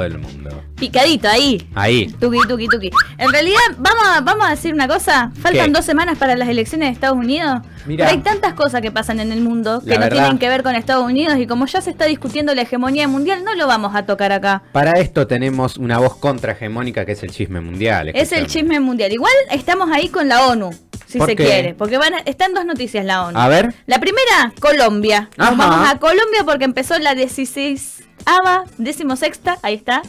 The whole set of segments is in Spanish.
del mundo. Picadito, ahí. Ahí. Tuki, tuki, tuki. En realidad, vamos a decir una cosa. Faltan ¿Qué? 2 semanas para las elecciones de Estados Unidos. Mirá. Pero hay tantas cosas que pasan en el mundo que La no verdad. tienen que ver con Estados Unidos. Y como ya se está discutiendo la hegemonía mundial, no lo vamos a tocar acá. Para esto tenemos una voz contrahegemónica que es el chisme mundial. Es el chisme mundial. Igual estamos ahí con la ONU, si ¿Por se qué? quiere. Porque están 2 noticias la ONU. A ver. La primera, Colombia. Nos Ajá. vamos a Colombia porque empezó la 16ª, ahí está,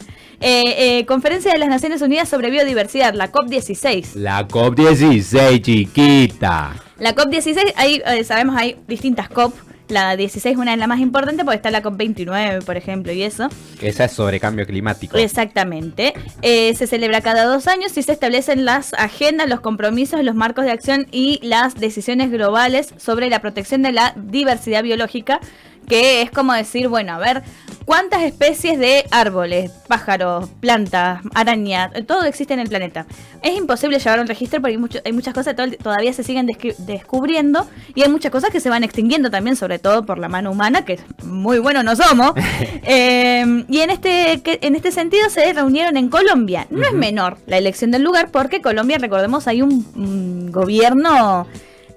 Conferencia de las Naciones Unidas sobre Biodiversidad, la COP16. La COP16, chiquita. La COP16, ahí sabemos hay distintas COP. La 16 es una de las más importantes porque está la COP29, por ejemplo, y eso. Esa es sobre cambio climático. Exactamente. Se celebra cada 2 años y se establecen las agendas, los compromisos, los marcos de acción y las decisiones globales sobre la protección de la diversidad biológica, que es como decir, bueno, a ver, ¿cuántas especies de árboles, pájaros, plantas, arañas, todo existe en el planeta? Es imposible llevar un registro porque hay muchas cosas que todavía se siguen descubriendo y hay muchas cosas que se van extinguiendo también, sobre todo por la mano humana, que muy bueno no somos. Y en este sentido se reunieron en Colombia. No es menor la elección del lugar porque Colombia, recordemos, hay un gobierno,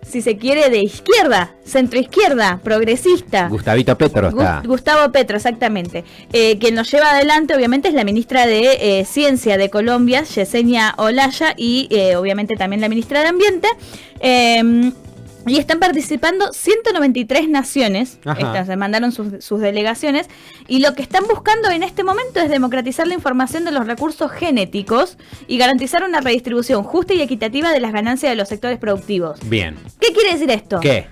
si se quiere, de izquierda, centroizquierda, progresista. Gustavito Petro está. Gustavo Petro, exactamente. Quien lo lleva adelante, obviamente, es la ministra de Ciencia de Colombia, Yesenia Olaya, y obviamente también la ministra de Ambiente. Y están participando 193 naciones. Se mandaron sus delegaciones. Y lo que están buscando en este momento es democratizar la información de los recursos genéticos y garantizar una redistribución justa y equitativa de las ganancias de los sectores productivos. Bien. ¿Qué quiere decir esto? ¿Qué?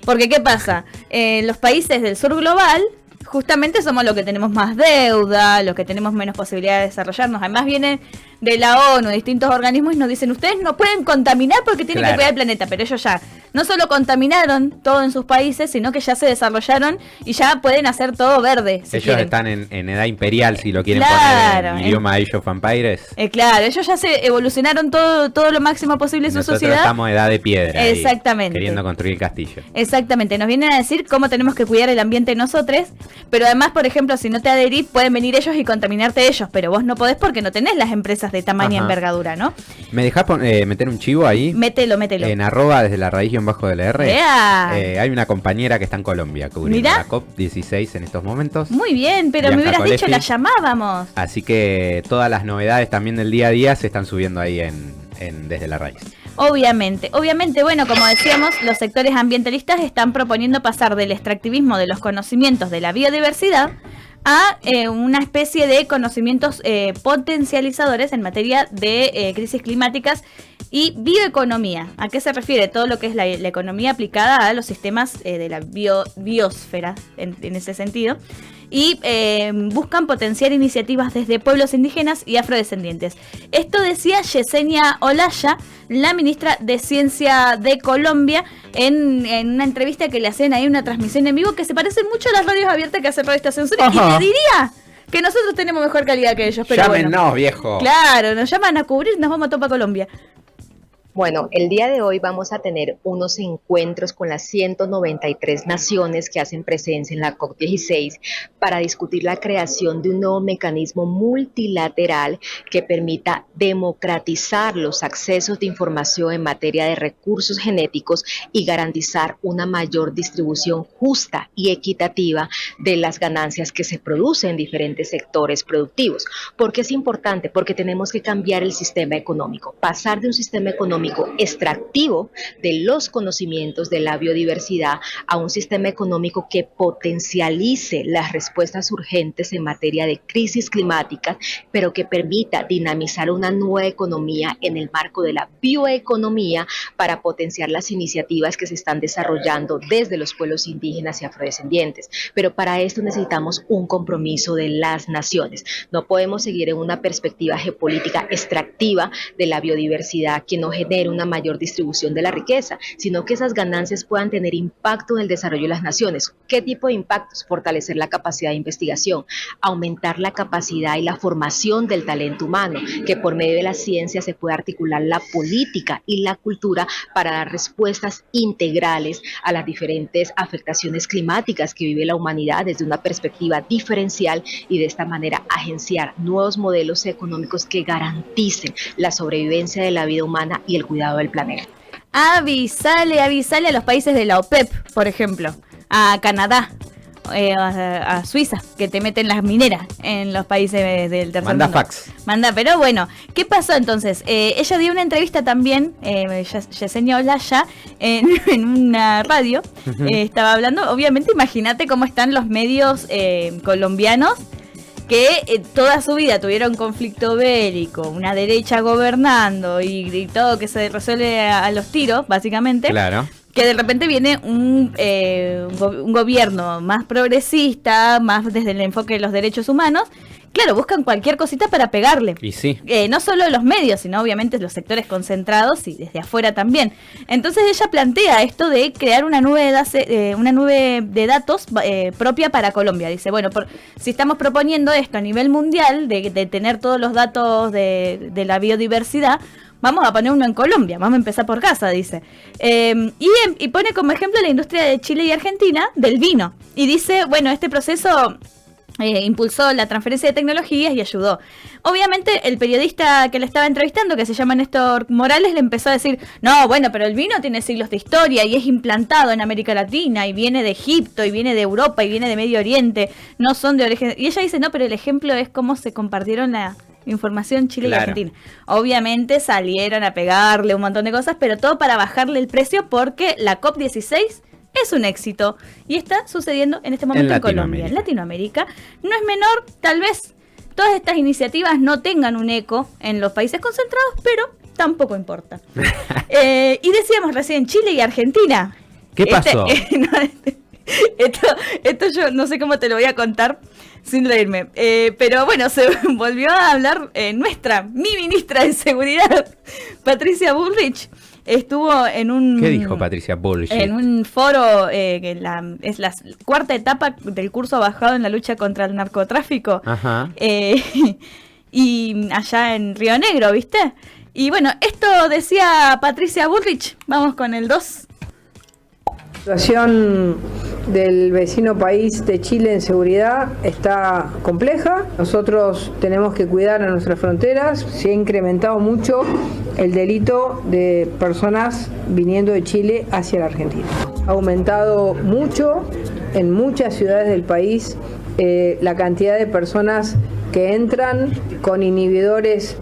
Porque ¿qué pasa? Los países del sur global justamente somos los que tenemos más deuda, los que tenemos menos posibilidad de desarrollarnos. Además vienen de la ONU, de distintos organismos, y nos dicen, ustedes no pueden contaminar porque tienen que cuidar el planeta. Pero ellos ya no solo contaminaron todo en sus países, sino que ya se desarrollaron y ya pueden hacer todo verde. Si ellos quieren. están en edad imperial, si lo quieren Claro, poner en idioma Age of Empires. Claro, ellos ya se evolucionaron todo lo máximo posible en su Nosotros sociedad. estamos en edad de piedra. ahí, Exactamente. queriendo construir el castillo. Exactamente, nos vienen a decir cómo tenemos que cuidar el ambiente nosotros, pero además, por ejemplo, si no te adherís, pueden venir ellos y contaminarte ellos, pero vos no podés porque no tenés las empresas de tamaña y envergadura, ¿no? ¿Me dejás meter un chivo ahí? Mételo. En @ desde la raíz-bajo de la R. Hay una compañera que está en Colombia cubriendo la COP16 en estos momentos. Muy bien, pero Bianca me hubieras Colefi. dicho, la llamábamos. Así que todas las novedades también del día a día se están subiendo ahí desde la raíz. Obviamente, bueno, como decíamos, los sectores ambientalistas están proponiendo pasar del extractivismo de los conocimientos de la biodiversidad a una especie de conocimientos potencializadores en materia de crisis climáticas y bioeconomía. ¿A qué se refiere? Todo lo que es la economía aplicada a los sistemas de la biosfera, en ese sentido. Y buscan potenciar iniciativas desde pueblos indígenas y afrodescendientes. Esto decía Yesenia Olaya, la ministra de Ciencia de Colombia, en una entrevista que le hacen ahí, una transmisión en vivo, que se parecen mucho a las radios abiertas que hace Radio Estación Sur. Y te diría que nosotros tenemos mejor calidad que ellos. Pero Llámenos, viejo. Claro, nos llaman a cubrir, nos vamos a topar Colombia. Bueno, el día de hoy vamos a tener unos encuentros con las 193 naciones que hacen presencia en la COP16 para discutir la creación de un nuevo mecanismo multilateral que permita democratizar los accesos de información en materia de recursos genéticos y garantizar una mayor distribución justa y equitativa de las ganancias que se producen en diferentes sectores productivos. ¿Por qué es importante? Porque tenemos que cambiar el sistema económico, pasar de un sistema económico extractivo de los conocimientos de la biodiversidad a un sistema económico que potencialice las respuestas urgentes en materia de crisis climáticas, pero que permita dinamizar una nueva economía en el marco de la bioeconomía para potenciar las iniciativas que se están desarrollando desde los pueblos indígenas y afrodescendientes. Pero para esto necesitamos un compromiso de las naciones. No podemos seguir en una perspectiva geopolítica extractiva de la biodiversidad que no genera tener una mayor distribución de la riqueza, sino que esas ganancias puedan tener impacto en el desarrollo de las naciones. ¿Qué tipo de impactos? Fortalecer la capacidad de investigación, aumentar la capacidad y la formación del talento humano, que por medio de la ciencia se puede articular la política y la cultura para dar respuestas integrales a las diferentes afectaciones climáticas que vive la humanidad desde una perspectiva diferencial y de esta manera agenciar nuevos modelos económicos que garanticen la sobrevivencia de la vida humana y el cuidado del planeta. Avisale a los países de la OPEP, por ejemplo, a Canadá, a Suiza, que te meten las mineras en los países del tercer mundo. Fax. Pero bueno, ¿qué pasó entonces? Ella dio una entrevista también, Yesenia Olaya, en una radio. Estaba hablando, obviamente, imagínate cómo están los medios colombianos, que toda su vida tuvieron conflicto bélico, una derecha gobernando y todo que se resuelve a los tiros, básicamente. Claro. Que de repente viene un gobierno más progresista, más desde el enfoque de los derechos humanos. Claro, buscan cualquier cosita para pegarle. Y sí. No solo los medios, sino obviamente los sectores concentrados y desde afuera también. Entonces ella plantea esto de crear una nube de datos propia para Colombia. Dice, bueno, si estamos proponiendo esto a nivel mundial, de tener todos los datos de la biodiversidad, vamos a poner uno en Colombia, vamos a empezar por casa, dice. Y pone como ejemplo la industria de Chile y Argentina del vino. Y dice, bueno, este proceso impulsó la transferencia de tecnologías y ayudó. Obviamente el periodista que le estaba entrevistando, que se llama Néstor Morales, le empezó a decir, no, bueno, pero el vino tiene siglos de historia y es implantado en América Latina y viene de Egipto y viene de Europa y viene de Medio Oriente, no son de origen... Y ella dice, no, pero el ejemplo es cómo se compartieron la información Chile y Argentina. Obviamente salieron a pegarle un montón de cosas, pero todo para bajarle el precio porque la COP16 es un éxito y está sucediendo en este momento en Colombia, en Latinoamérica. No es menor, tal vez todas estas iniciativas no tengan un eco en los países concentrados, pero tampoco importa. Y decíamos recién Chile y Argentina. ¿Qué pasó? Esto yo no sé cómo te lo voy a contar sin reírme. Pero bueno, se volvió a hablar mi ministra de Seguridad, Patricia Bullrich. Estuvo en un... ¿Qué dijo Patricia Bullrich? En un foro, es la cuarta etapa del curso bajado en la lucha contra el narcotráfico. Ajá. Y allá en Río Negro, ¿viste? Y bueno, esto decía Patricia Bullrich. Vamos con el 2. La situación del vecino país de Chile en seguridad está compleja. Nosotros tenemos que cuidar a nuestras fronteras. Se ha incrementado mucho el delito de personas viniendo de Chile hacia la Argentina. Ha aumentado mucho en muchas ciudades del país la cantidad de personas que entran con inhibidores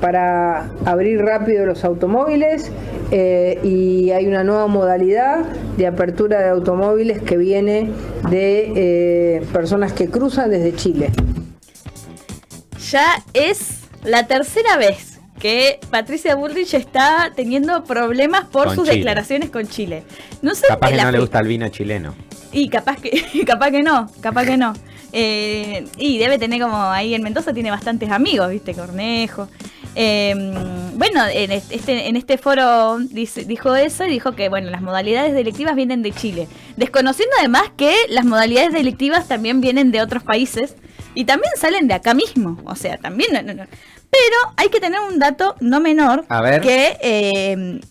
para abrir rápido los automóviles. Y hay una nueva modalidad de apertura de automóviles que viene de personas que cruzan desde Chile. Ya es la tercera vez que Patricia Bullrich está teniendo problemas por sus declaraciones con Chile. No sé, capaz que no le gusta el vino chileno. Y capaz que no. Y debe tener como ahí en Mendoza tiene bastantes amigos, ¿viste? Cornejo. Bueno, en este foro dijo eso y dijo que bueno, las modalidades delictivas vienen de Chile, desconociendo además que las modalidades delictivas también vienen de otros países y también salen de acá mismo, o sea, también no. Pero hay que tener un dato no menor, que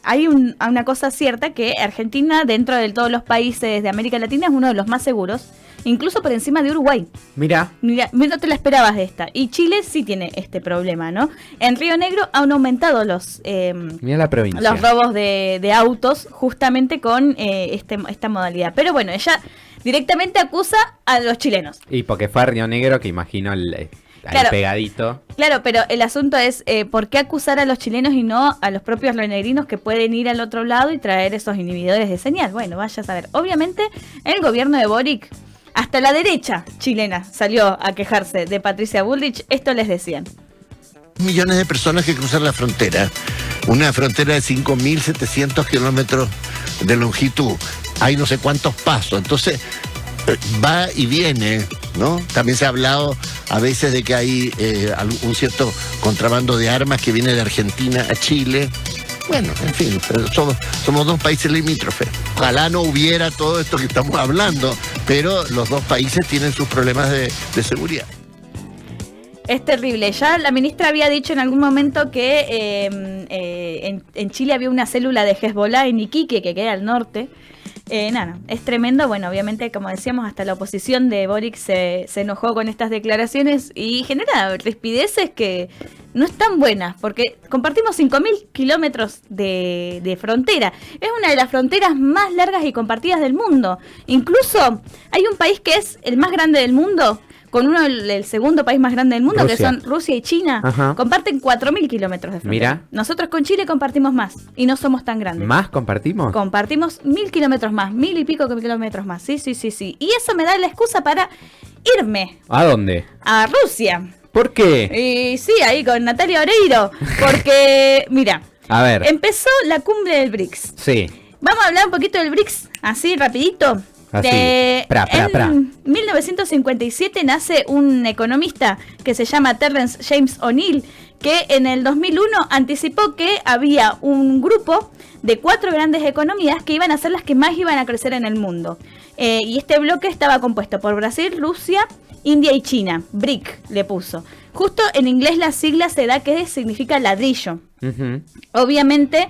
hay una cosa cierta, que Argentina dentro de todos los países de América Latina es uno de los más seguros, incluso por encima de Uruguay. Mira, no te la esperabas de esta. Y Chile sí tiene este problema, ¿no? En Río Negro han aumentado los robos de autos justamente con esta modalidad. Pero bueno, ella directamente acusa a los chilenos. Y porque fue a Río Negro, que imagino el pegadito. Claro, pero el asunto es ¿por qué acusar a los chilenos y no a los propios rionegrinos que pueden ir al otro lado y traer esos inhibidores de señal? Bueno, vaya a saber. Obviamente, el gobierno de Boric, hasta la derecha chilena salió a quejarse de Patricia Bullrich. Esto les decían. Millones de personas que cruzan la frontera. Una frontera de 5.700 kilómetros de longitud. Hay no sé cuántos pasos. Entonces, va y viene, ¿no? También se ha hablado a veces de que hay un cierto contrabando de armas que viene de Argentina a Chile. Bueno, en fin, pero somos dos países limítrofes. Ojalá no hubiera todo esto que estamos hablando, pero los dos países tienen sus problemas de seguridad. Es terrible. Ya la ministra había dicho en algún momento que en Chile había una célula de Hezbollah en Iquique, que queda al norte. Nada, es tremendo. Bueno, obviamente, como decíamos, hasta la oposición de Boric se enojó con estas declaraciones y genera rispideces que no están buenas, porque compartimos 5.000 kilómetros de frontera. Es una de las fronteras más largas y compartidas del mundo. Incluso hay un país que es el más grande del mundo, con el segundo país más grande del mundo, Rusia, que son Rusia y China. Ajá. Comparten 4.000 kilómetros de frontera. Mira. Nosotros con Chile compartimos más y no somos tan grandes. ¿Más compartimos? Compartimos 1.000 kilómetros más, 1.000 y pico kilómetros más. Sí. Y eso me da la excusa para irme. ¿A dónde? A Rusia. ¿Por qué? Y sí, ahí con Natalia Oreiro. Porque, mira, a ver, empezó la cumbre del BRICS. Sí. Vamos a hablar un poquito del BRICS, así rapidito. Así, En 1957 nace un economista que se llama Terence James O'Neill, que en el 2001 anticipó que había un grupo de 4 grandes economías que iban a ser las que más iban a crecer en el mundo. Y este bloque estaba compuesto por Brasil, Rusia, India y China. BRIC le puso. Justo en inglés la sigla se da que significa ladrillo. Uh-huh. Obviamente,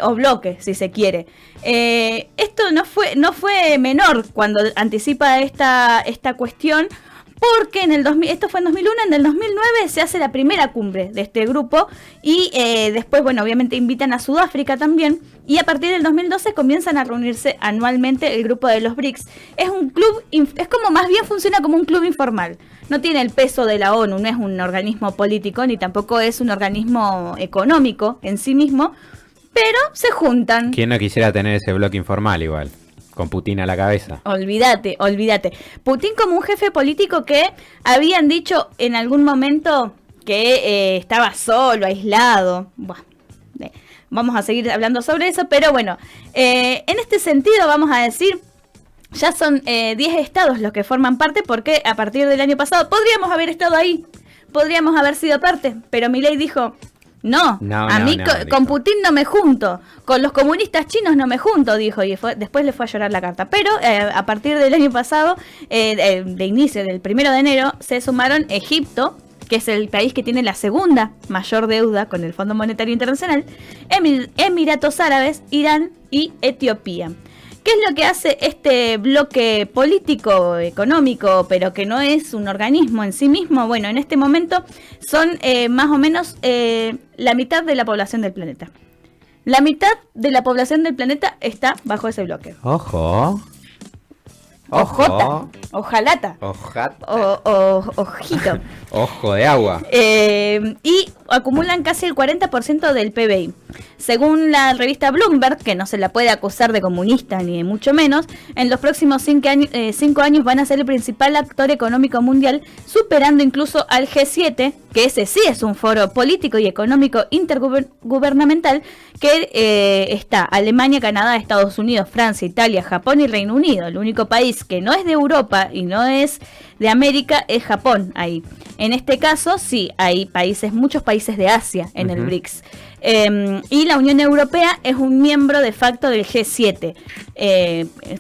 o bloque, si se quiere. Esto no fue menor cuando anticipa esta cuestión, porque esto fue en 2001, en el 2009 se hace la primera cumbre de este grupo y después, bueno, obviamente invitan a Sudáfrica también, y a partir del 2012 comienzan a reunirse anualmente el grupo de los BRICS. Es un club, es como más bien funciona como un club informal. No tiene el peso de la ONU, no es un organismo político ni tampoco es un organismo económico en sí mismo, pero se juntan. ¿Quién no quisiera tener ese bloque informal igual? Con Putin a la cabeza. Olvídate. Putin como un jefe político que habían dicho en algún momento que estaba solo, aislado. Bueno, vamos a seguir hablando sobre eso, pero bueno, en este sentido vamos a decir, ya son 10 estados los que forman parte, porque a partir del año pasado podríamos haber estado ahí, podríamos haber sido parte, pero Milei dijo... No, con Putin no me junto, con los comunistas chinos no me junto, dijo, y después le fue a llorar la carta. Pero a partir del año pasado, de inicio, del 1 de enero, se sumaron Egipto, que es el país que tiene la segunda mayor deuda con el Fondo Monetario Internacional, Emiratos Árabes, Irán y Etiopía. ¿Qué es lo que hace este bloque político, económico, pero que no es un organismo en sí mismo? Bueno, en este momento son más o menos la mitad de la población del planeta. La mitad de la población del planeta está bajo ese bloque. Ojo. Ojota. Ojalata. Ojito. Ojo de agua. Y acumulan casi el 40% del PBI. Según la revista Bloomberg, que no se la puede acusar de comunista ni de mucho menos, en los próximos 5 años van a ser el principal actor económico mundial, superando incluso al G7, que ese sí es un foro político y económico intergubernamental, que está Alemania, Canadá, Estados Unidos, Francia, Italia, Japón y Reino Unido. El único país que no es de Europa y no es de América es Japón ahí. En este caso, sí, hay muchos países de Asia en el BRICS. Y la Unión Europea es un miembro de facto del G7.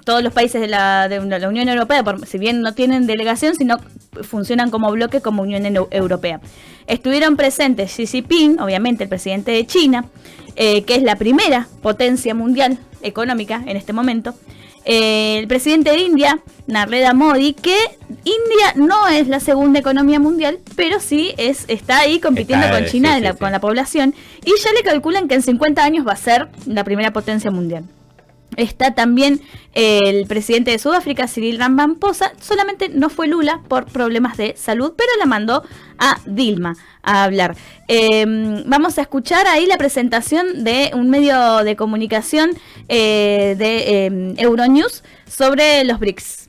Todos los países de la Unión Europea, si bien no tienen delegación, sino funcionan como bloque, como Unión Europea. Estuvieron presentes Xi Jinping, obviamente el presidente de China, que es la primera potencia mundial económica en este momento. El presidente de India, Narendra Modi, que India no es la segunda economía mundial, pero sí está ahí compitiendo con China, con la población, y ya le calculan que en 50 años va a ser la primera potencia mundial. Está también el presidente de Sudáfrica, Cyril Ramaphosa. Solamente no fue Lula por problemas de salud, pero la mandó a Dilma a hablar. Vamos a escuchar ahí la presentación de un medio de comunicación de Euronews sobre los BRICS.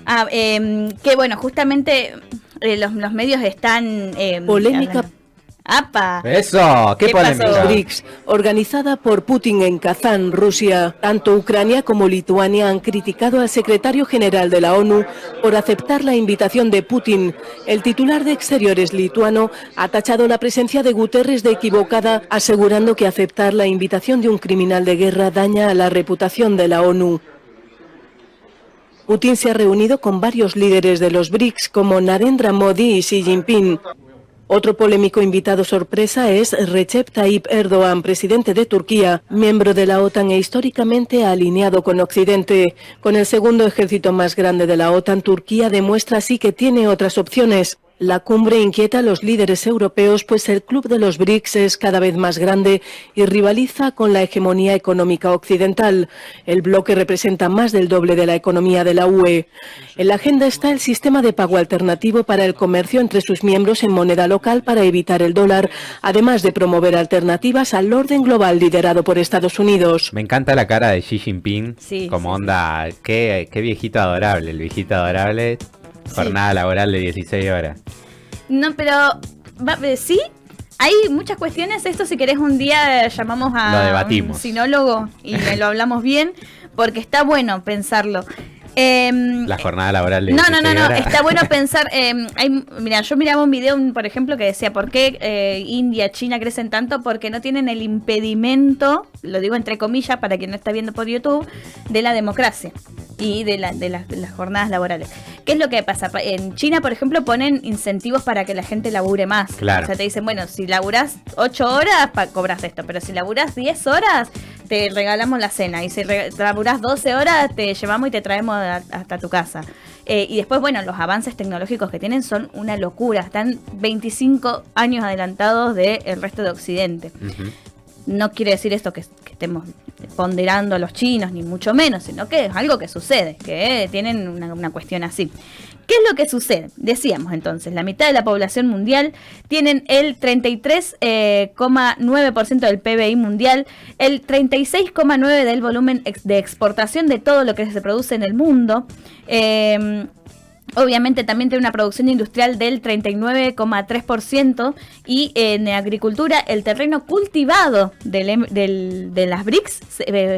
Que bueno, justamente los medios están... polémica. ¡Apa! ¡Eso! ¡Qué polémica! BRICS, organizada por Putin en Kazán, Rusia. Tanto Ucrania como Lituania han criticado al secretario general de la ONU por aceptar la invitación de Putin. El titular de Exteriores lituano ha tachado la presencia de Guterres de equivocada, asegurando que aceptar la invitación de un criminal de guerra daña a la reputación de la ONU. Putin se ha reunido con varios líderes de los BRICS como Narendra Modi y Xi Jinping. Otro polémico invitado sorpresa es Recep Tayyip Erdoğan, presidente de Turquía, miembro de la OTAN e históricamente alineado con Occidente. Con el segundo ejército más grande de la OTAN, Turquía demuestra así que tiene otras opciones. La cumbre inquieta a los líderes europeos, pues el club de los BRICS es cada vez más grande y rivaliza con la hegemonía económica occidental. El bloque representa más del doble de la economía de la UE. En la agenda está el sistema de pago alternativo para el comercio entre sus miembros en moneda local para evitar el dólar, además de promover alternativas al orden global liderado por Estados Unidos. Me encanta la cara de Xi Jinping, como onda, qué viejito adorable, el viejito adorable. Jornada laboral de 16 horas. No, pero sí, hay muchas cuestiones. Esto, si querés, un día llamamos a un sinólogo y lo hablamos bien, porque está bueno pensarlo. La jornada laboral de 16 horas. Está bueno pensar. Mira, yo miraba un video, por ejemplo, que decía ¿por qué India, China crecen tanto? Porque no tienen el impedimento, lo digo entre comillas para quien no está viendo por YouTube, de la democracia y de las jornadas laborales. ¿Qué es lo que pasa? En China, por ejemplo, ponen incentivos para que la gente labure más. Claro. O sea, te dicen, bueno, si laburás 8 horas, cobras esto, pero si laburás 10 horas, te regalamos la cena. Y si laburás 12 horas, te llevamos y te traemos hasta tu casa. Y después, bueno, los avances tecnológicos que tienen son una locura. Están 25 años adelantados del resto de Occidente. Uh-huh. No quiere decir esto que estemos ponderando a los chinos, ni mucho menos, sino que es algo que sucede, que tienen una cuestión así. ¿Qué es lo que sucede? Decíamos entonces, la mitad de la población mundial tienen el 33,9% del PBI mundial, el 36,9% del volumen de exportación de todo lo que se produce en el mundo. Obviamente también tiene una producción industrial del 39,3% y en agricultura el terreno cultivado de las BRICS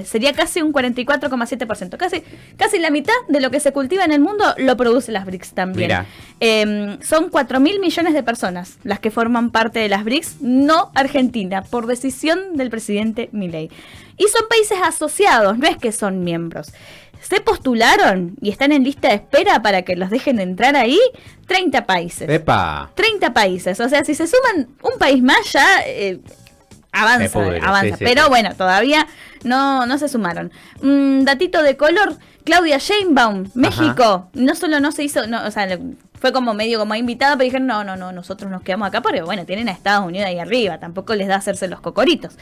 sería casi un 44,7%. Casi la mitad de lo que se cultiva en el mundo lo produce las BRICS también. Son 4.000 millones de personas las que forman parte de las BRICS, no Argentina, por decisión del presidente Milei. Y son países asociados, no es que son miembros. Se postularon y están en lista de espera para que los dejen entrar ahí 30 países. ¡Epa! 30 países. O sea, si se suman un país más ya avanza. Sí, pero bueno, todavía no se sumaron. Datito de color, Claudia Sheinbaum, México. Ajá. No solo no se hizo, o sea, fue como medio como invitada, pero dijeron, no, nosotros nos quedamos acá porque bueno, tienen a Estados Unidos ahí arriba, tampoco les da hacerse los cocoritos.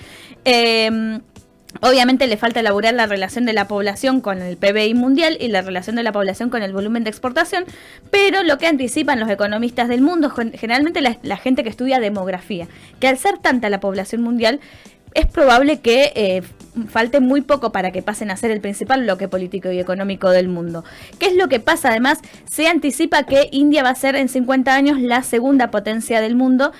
Obviamente le falta elaborar la relación de la población con el PBI mundial y la relación de la población con el volumen de exportación, pero lo que anticipan los economistas del mundo, generalmente la gente que estudia demografía, que al ser tanta la población mundial, es probable que falte muy poco para que pasen a ser el principal bloque político y económico del mundo. ¿Qué es lo que pasa? Además, se anticipa que India va a ser en 50 años la segunda potencia del mundo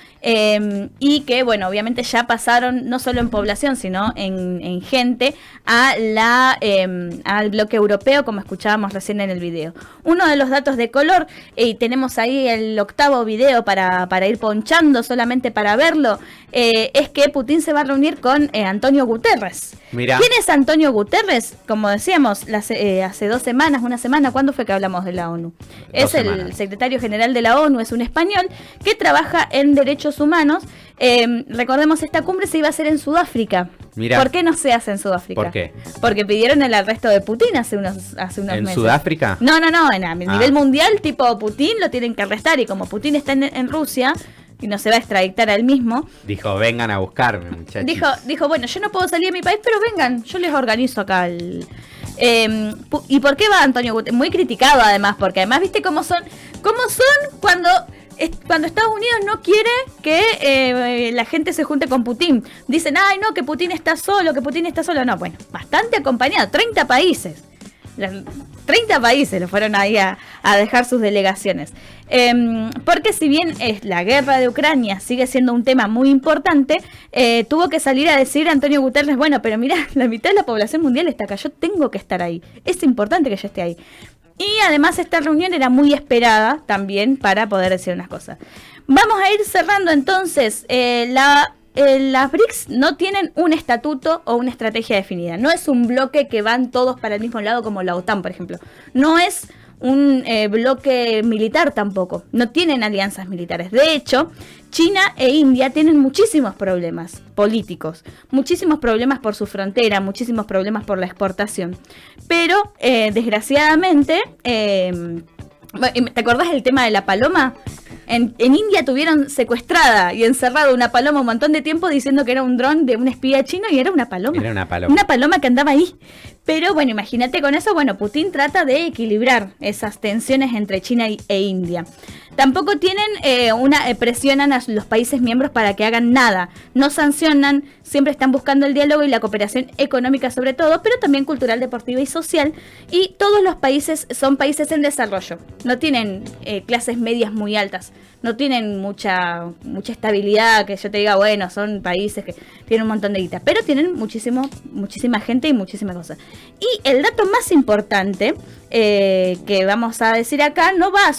y que, bueno, obviamente ya pasaron no solo en población, sino en gente al bloque europeo, como escuchábamos recién en el video. Uno de los datos de color, y tenemos ahí el 8º video para ir ponchando solamente para verlo, es que Putin se va a reunir con Antonio Guterres. Mirá. ¿Quién es Antonio Guterres? Como decíamos, hace 2 semanas, una semana, ¿cuándo fue que hablamos de la ONU? Es el secretario general de la ONU, es un español que trabaja en derechos humanos. Recordemos, esta cumbre se iba a hacer en Sudáfrica. Mirá. ¿Por qué no se hace en Sudáfrica? ¿Por qué? Porque pidieron el arresto de Putin hace unos meses. ¿En Sudáfrica? No, a nivel mundial, tipo Putin lo tienen que arrestar, y como Putin está en Rusia y no se va a extraditar al mismo, dijo, vengan a buscarme, muchachos. Dijo, bueno, yo no puedo salir de mi país, pero vengan, yo les organizo acá ¿y por qué va Antonio Guterres? Muy criticado además, porque además viste cómo son cuando Estados Unidos no quiere que la gente se junte con Putin. Dicen, ay no, que Putin está solo. No, bueno, bastante acompañado, 30 países. 30 países lo fueron ahí a dejar sus delegaciones. Porque si bien la guerra de Ucrania sigue siendo un tema muy importante, tuvo que salir a decir Antonio Guterres, bueno, pero mira, la mitad de la población mundial está acá, yo tengo que estar ahí, es importante que yo esté ahí. Y además esta reunión era muy esperada también para poder decir unas cosas. Vamos a ir cerrando entonces. Las BRICS no tienen un estatuto o una estrategia definida. No es un bloque que van todos para el mismo lado como la OTAN, por ejemplo. No es un bloque militar tampoco. No tienen alianzas militares. De hecho, China e India tienen muchísimos problemas políticos, muchísimos problemas por su frontera, muchísimos problemas por la exportación. Pero, desgraciadamente, ¿te acordás del tema de la paloma? En India tuvieron secuestrada y encerrada una paloma un montón de tiempo diciendo que era un dron de un espía chino y era una paloma. Era una paloma. Una paloma que andaba ahí. Pero bueno, imagínate con eso, bueno, Putin trata de equilibrar esas tensiones entre China e India. Tampoco tienen presionan a los países miembros para que hagan nada. No sancionan, siempre están buscando el diálogo y la cooperación económica sobre todo, pero también cultural, deportiva y social. Y todos los países son países en desarrollo. No tienen clases medias muy altas. No tienen mucha estabilidad, que yo te diga, bueno, son países que tienen un montón de guita. Pero tienen muchísima gente y muchísimas cosas. Y el dato más importante que vamos a decir acá no va a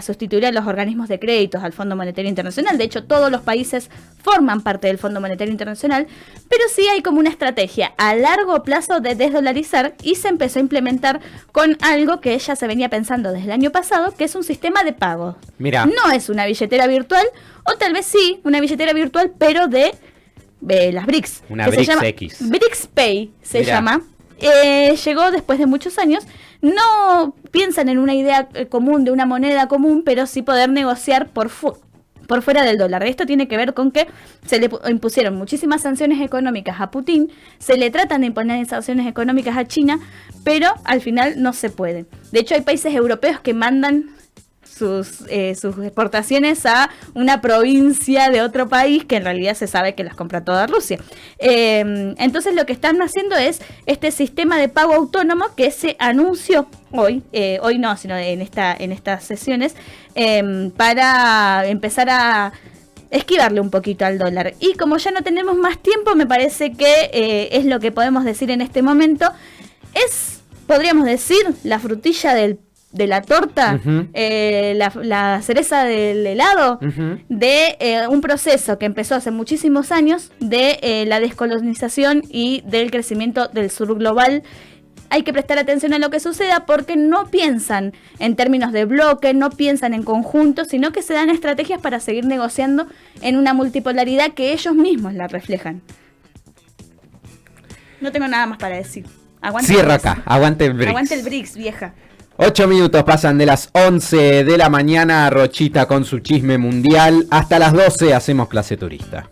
sustituir a los organismos de créditos, al Fondo Monetario Internacional. De hecho, todos los países forman parte del Fondo Monetario Internacional, pero sí hay como una estrategia a largo plazo de desdolarizar y se empezó a implementar con algo que ya se venía pensando desde el año pasado, que es un sistema de pagos. Mira. No es una billetera virtual, o tal vez sí, una billetera virtual, pero de las BRICS. Una BRICS X. BRICS Pay se Mirá. llama. Llegó después de muchos años. No piensan en una idea común de una moneda común, pero sí poder negociar por fuera del dólar. Esto tiene que ver con que se le impusieron muchísimas sanciones económicas a Putin, se le tratan de imponer sanciones económicas a China, pero al final no se puede. De hecho, hay países europeos que mandan sus exportaciones a una provincia de otro país que en realidad se sabe que las compra toda Rusia. Entonces lo que están haciendo es este sistema de pago autónomo que se anunció hoy no, sino en estas sesiones, para empezar a esquivarle un poquito al dólar. Y como ya no tenemos más tiempo, me parece que es lo que podemos decir en este momento. Podríamos decir, la frutilla de la torta, Uh-huh. la cereza del helado, Uh-huh. de un proceso que empezó hace muchísimos años de la descolonización y del crecimiento del sur global. Hay que prestar atención a lo que suceda porque no piensan en términos de bloque, no piensan en conjunto, sino que se dan estrategias para seguir negociando en una multipolaridad que ellos mismos la reflejan. No tengo nada más para decir. Cierra acá, aguante el BRICS. Aguante el BRICS, vieja. 8 minutos pasan de las 11 de la mañana, Rochita con su chisme mundial. Hasta las 12 hacemos clase turista.